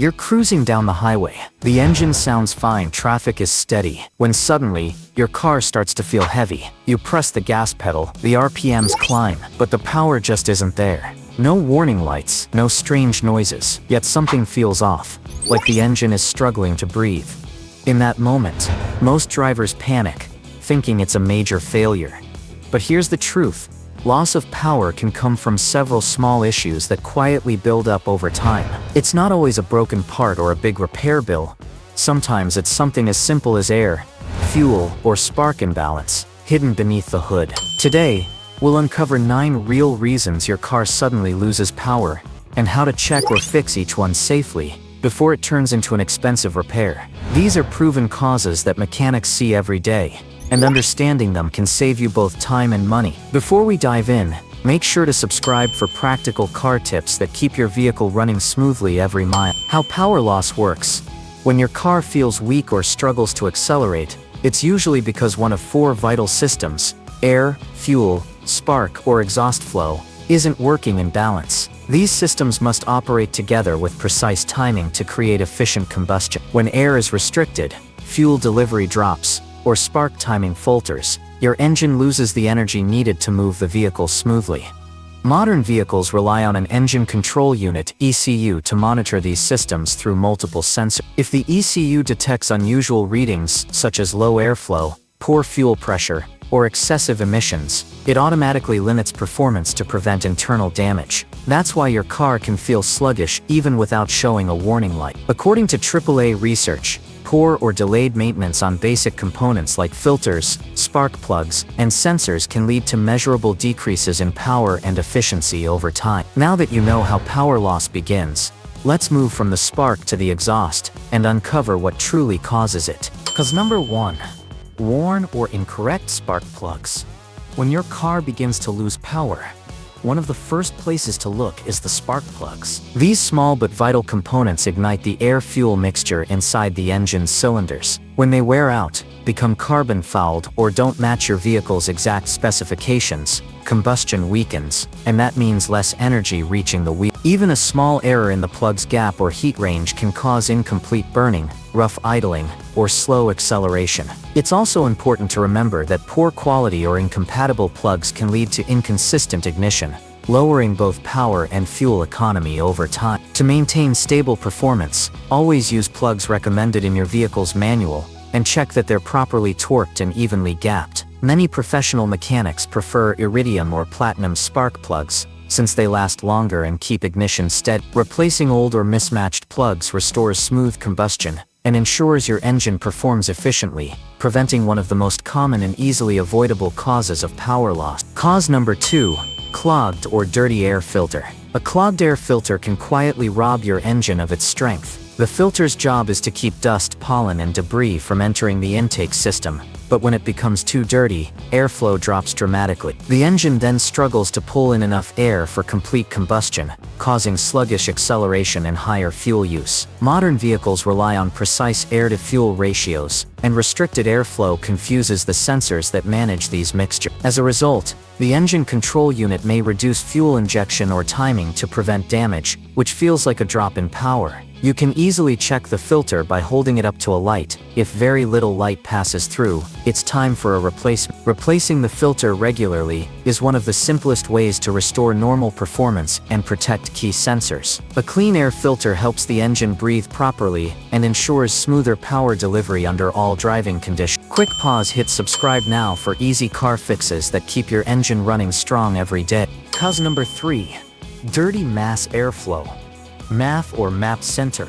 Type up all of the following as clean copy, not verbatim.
You're cruising down the highway. The engine sounds fine, traffic is steady, when suddenly, your car starts to feel heavy. You press the gas pedal, the RPMs climb, but the power just isn't there. No warning lights, no strange noises, yet something feels off, like the engine is struggling to breathe. In that moment, most drivers panic, thinking it's a major failure. But here's the truth. Loss of power can come from several small issues that quietly build up over time. It's not always a broken part or a big repair bill. Sometimes it's something as simple as air, fuel, or spark imbalance, hidden beneath the hood. Today, we'll uncover 9 real reasons your car suddenly loses power, and how to check or fix each one safely before it turns into an expensive repair. These are proven causes that mechanics see every day, and understanding them can save you both time and money. Before we dive in, make sure to subscribe for practical car tips that keep your vehicle running smoothly every mile. How power loss works. When your car feels weak or struggles to accelerate, it's usually because one of 4 vital systems, air, fuel, spark, or exhaust flow, isn't working in balance. These systems must operate together with precise timing to create efficient combustion. When air is restricted, fuel delivery drops, or spark timing falters, your engine loses the energy needed to move the vehicle smoothly. Modern vehicles rely on an engine control unit (ECU) to monitor these systems through multiple sensors. If the ECU detects unusual readings such as low airflow, poor fuel pressure, or excessive emissions, it automatically limits performance to prevent internal damage. That's why your car can feel sluggish even without showing a warning light. According to AAA research, poor or delayed maintenance on basic components like filters, spark plugs, and sensors can lead to measurable decreases in power and efficiency over time. Now that you know how power loss begins, let's move from the spark to the exhaust and uncover what truly causes it. Cause number 1. Worn or incorrect spark plugs. When your car begins to lose power, one of the first places to look is the spark plugs. These small but vital components ignite the air-fuel mixture inside the engine's cylinders. When they wear out, become carbon-fouled, or don't match your vehicle's exact specifications, combustion weakens, and that means less energy reaching the wheel. Even a small error in the plug's gap or heat range can cause incomplete burning, rough idling, or slow acceleration. It's also important to remember that poor quality or incompatible plugs can lead to inconsistent ignition, lowering both power and fuel economy over time. To maintain stable performance, always use plugs recommended in your vehicle's manual, and check that they're properly torqued and evenly gapped. Many professional mechanics prefer iridium or platinum spark plugs, since they last longer and keep ignition steady. Replacing old or mismatched plugs restores smooth combustion and ensures your engine performs efficiently, preventing one of the most common and easily avoidable causes of power loss. Cause number 2. Clogged or dirty air filter. A clogged air filter can quietly rob your engine of its strength. The filter's job is to keep dust, pollen, and debris from entering the intake system, but when it becomes too dirty, airflow drops dramatically. The engine then struggles to pull in enough air for complete combustion, causing sluggish acceleration and higher fuel use. Modern vehicles rely on precise air-to-fuel ratios, and restricted airflow confuses the sensors that manage these mixtures. As a result, the engine control unit may reduce fuel injection or timing to prevent damage, which feels like a drop in power. You can easily check the filter by holding it up to a light. If very little light passes through, it's time for a replacement. Replacing the filter regularly is one of the simplest ways to restore normal performance and protect key sensors. A clean air filter helps the engine breathe properly and ensures smoother power delivery under all driving conditions. Quick pause, hit subscribe now for easy car fixes that keep your engine running strong every day. Cause number 3. Dirty mass airflow. MAF or MAP center.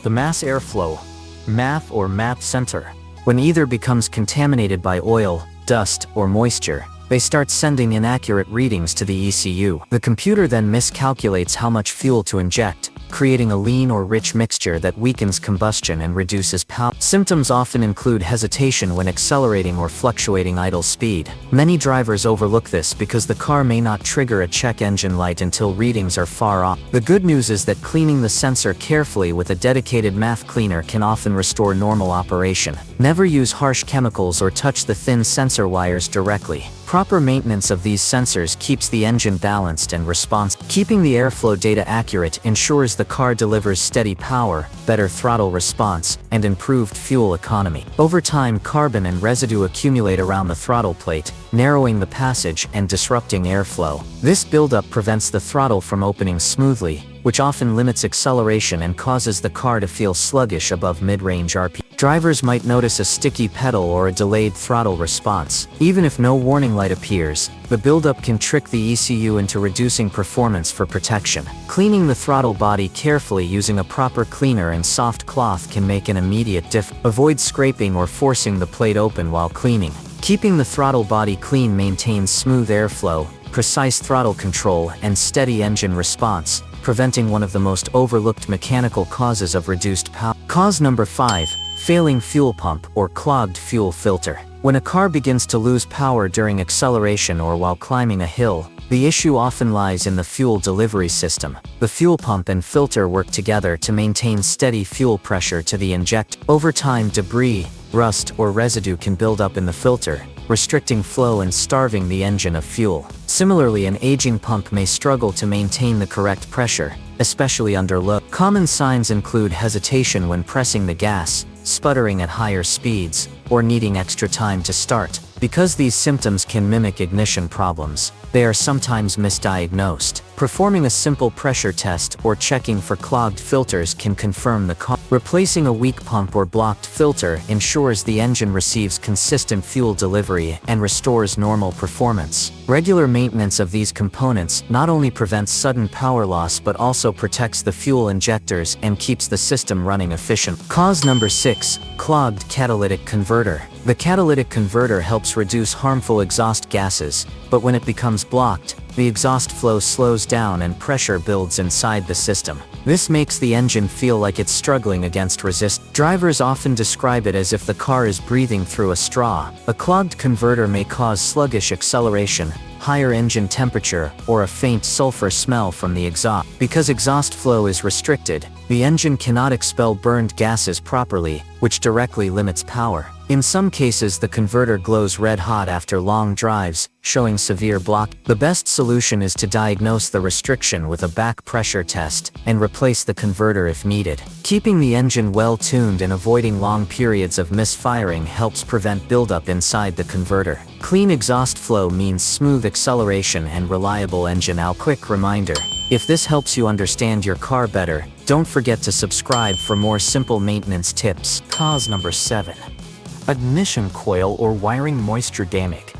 The mass airflow, MAF or MAP center, when either becomes contaminated by oil, dust, or moisture, they start sending inaccurate readings to the ECU. The computer then miscalculates how much fuel to inject, creating a lean or rich mixture that weakens combustion and reduces power. Symptoms often include hesitation when accelerating or fluctuating idle speed. Many drivers overlook this because the car may not trigger a check engine light until readings are far off. The good news is that cleaning the sensor carefully with a dedicated MAF cleaner can often restore normal operation. Never use harsh chemicals or touch the thin sensor wires directly. Proper maintenance of these sensors keeps the engine balanced and responsive. Keeping the airflow data accurate ensures the car delivers steady power, better throttle response, and improved fuel economy. Over time, carbon and residue accumulate around the throttle plate, narrowing the passage and disrupting airflow. This buildup prevents the throttle from opening smoothly, which often limits acceleration and causes the car to feel sluggish above mid-range RPM. Drivers might notice a sticky pedal or a delayed throttle response. Even if no warning light appears, the buildup can trick the ECU into reducing performance for protection. Cleaning the throttle body carefully using a proper cleaner and soft cloth can make an immediate difference. Avoid scraping or forcing the plate open while cleaning. Keeping the throttle body clean maintains smooth airflow, precise throttle control, and steady engine response, preventing one of the most overlooked mechanical causes of reduced power. Cause number 5. Failing fuel pump or clogged fuel filter. When a car begins to lose power during acceleration or while climbing a hill, the issue often lies in the fuel delivery system. The fuel pump and filter work together to maintain steady fuel pressure to the injector. Over time, debris, rust, or residue can build up in the filter, restricting flow and starving the engine of fuel. Similarly, an aging pump may struggle to maintain the correct pressure, especially under load. Common signs include hesitation when pressing the gas, sputtering at higher speeds, or needing extra time to start. Because these symptoms can mimic ignition problems, they are sometimes misdiagnosed. Performing a simple pressure test or checking for clogged filters can confirm the cause. Replacing a weak pump or blocked filter ensures the engine receives consistent fuel delivery and restores normal performance. Regular maintenance of these components not only prevents sudden power loss but also protects the fuel injectors and keeps the system running efficient. Cause number 6. Clogged catalytic converter. The catalytic converter helps reduce harmful exhaust gases, but when it becomes blocked, the exhaust flow slows down and pressure builds inside the system. This makes the engine feel like it's struggling against resistance. Drivers often describe it as if the car is breathing through a straw. A clogged converter may cause sluggish acceleration, higher engine temperature, or a faint sulfur smell from the exhaust. Because exhaust flow is restricted, the engine cannot expel burned gases properly, which directly limits power. In some cases, the converter glows red hot after long drives, showing severe block. The best solution is to diagnose the restriction with a back pressure test and replace the converter if needed. Keeping the engine well tuned and avoiding long periods of misfiring helps prevent buildup inside the converter. Clean exhaust flow means smooth acceleration and reliable engine out. Quick reminder: if this helps you understand your car better, don't forget to subscribe for more simple maintenance tips. Cause number 7. Ignition coil or wiring moisture damage.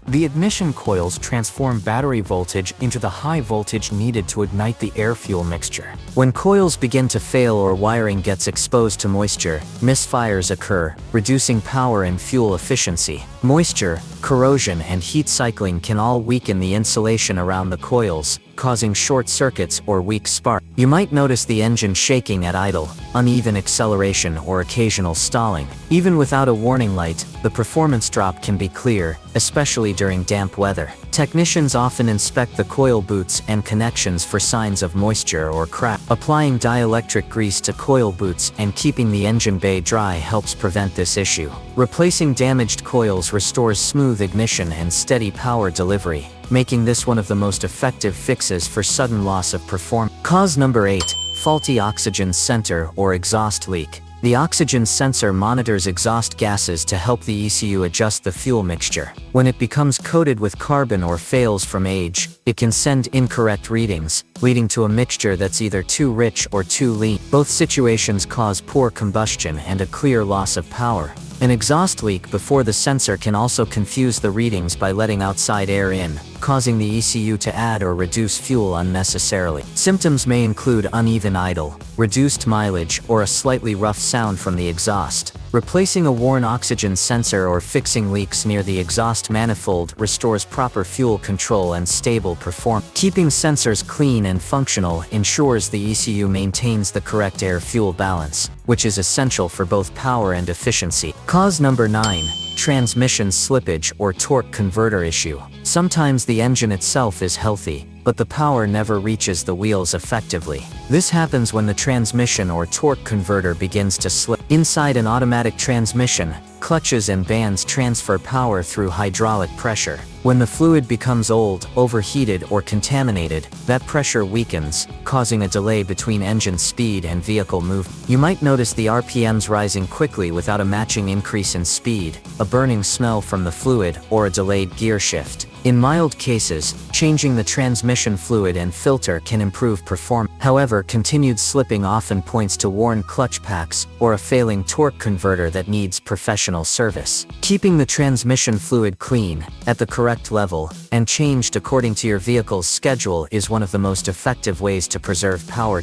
The ignition coils transform battery voltage into the high voltage needed to ignite the air-fuel mixture. When coils begin to fail or wiring gets exposed to moisture, misfires occur, reducing power and fuel efficiency. Moisture, corrosion, and heat cycling can all weaken the insulation around the coils, causing short circuits or weak spark. You might notice the engine shaking at idle, uneven acceleration, or occasional stalling. Even without a warning light, the performance drop can be clear, especially during damp weather. Technicians often inspect the coil boots and connections for signs of moisture or crack. Applying dielectric grease to coil boots and keeping the engine bay dry helps prevent this issue. Replacing damaged coils restores smooth ignition and steady power delivery, making this one of the most effective fixes for sudden loss of performance. Cause number 8. Faulty oxygen sensor or exhaust leak. The oxygen sensor monitors exhaust gases to help the ECU adjust the fuel mixture. When it becomes coated with carbon or fails from age, it can send incorrect readings, leading to a mixture that's either too rich or too lean. Both situations cause poor combustion and a clear loss of power. An exhaust leak before the sensor can also confuse the readings by letting outside air in, causing the ECU to add or reduce fuel unnecessarily. Symptoms may include uneven idle, reduced mileage, or a slightly rough sound from the exhaust. Replacing a worn oxygen sensor or fixing leaks near the exhaust manifold restores proper fuel control and stable performance. Keeping sensors clean and functional ensures the ECU maintains the correct air-fuel balance, which is essential for both power and efficiency. Cause number 9. Transmission slippage or torque converter issue. Sometimes the engine itself is healthy, but the power never reaches the wheels effectively. This happens when the transmission or torque converter begins to slip. Inside an automatic transmission, clutches and bands transfer power through hydraulic pressure. When the fluid becomes old, overheated, or contaminated, that pressure weakens, causing a delay between engine speed and vehicle movement. You might notice the RPMs rising quickly without a matching increase in speed, a burning smell from the fluid, or a delayed gear shift. In mild cases, changing the transmission fluid and filter can improve performance. However, continued slipping often points to worn clutch packs or a failing torque converter that needs professional service. Keeping the transmission fluid clean, at the correct level, and changed according to your vehicle's schedule is one of the most effective ways to preserve power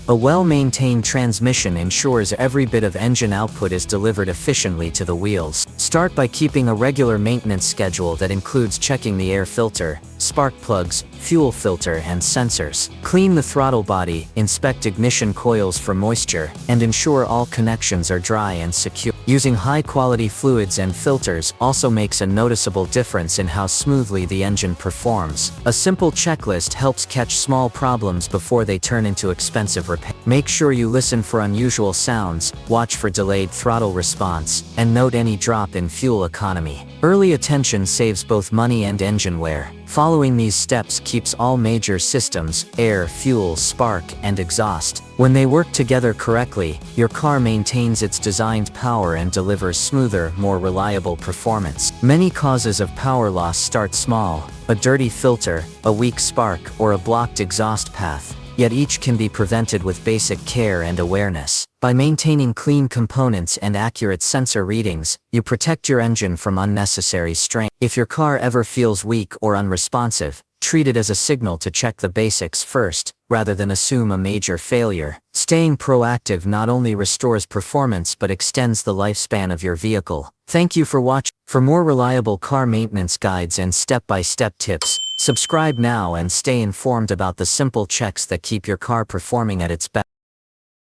A well-maintained transmission ensures every bit of engine output is delivered efficiently to the wheels. Start by keeping a regular maintenance schedule that includes checking the air filter, spark plugs, fuel filter, and sensors. Clean the throttle body, inspect ignition coils for moisture, and ensure all connections are dry and secure. Using high-quality fluids and filters also makes a noticeable difference in how smoothly the engine performs. A simple checklist helps catch small problems before they turn into expensive repair. Make sure you listen for unusual sounds, watch for delayed throttle response, and note any drop in fuel economy. Early attention saves both money and engine wear. Following these steps keeps all major systems, air, fuel, spark, and exhaust. When they work together correctly, your car maintains its designed power and delivers smoother, more reliable performance. Many causes of power loss start small: a dirty filter, a weak spark, or a blocked exhaust path. Yet each can be prevented with basic care and awareness. By maintaining clean components and accurate sensor readings, you protect your engine from unnecessary strain. If your car ever feels weak or unresponsive, treat it as a signal to check the basics first, rather than assume a major failure. Staying proactive not only restores performance but extends the lifespan of your vehicle. Thank you for watching. For more reliable car maintenance guides and step-by-step tips, subscribe now and stay informed about the simple checks that keep your car performing at its best.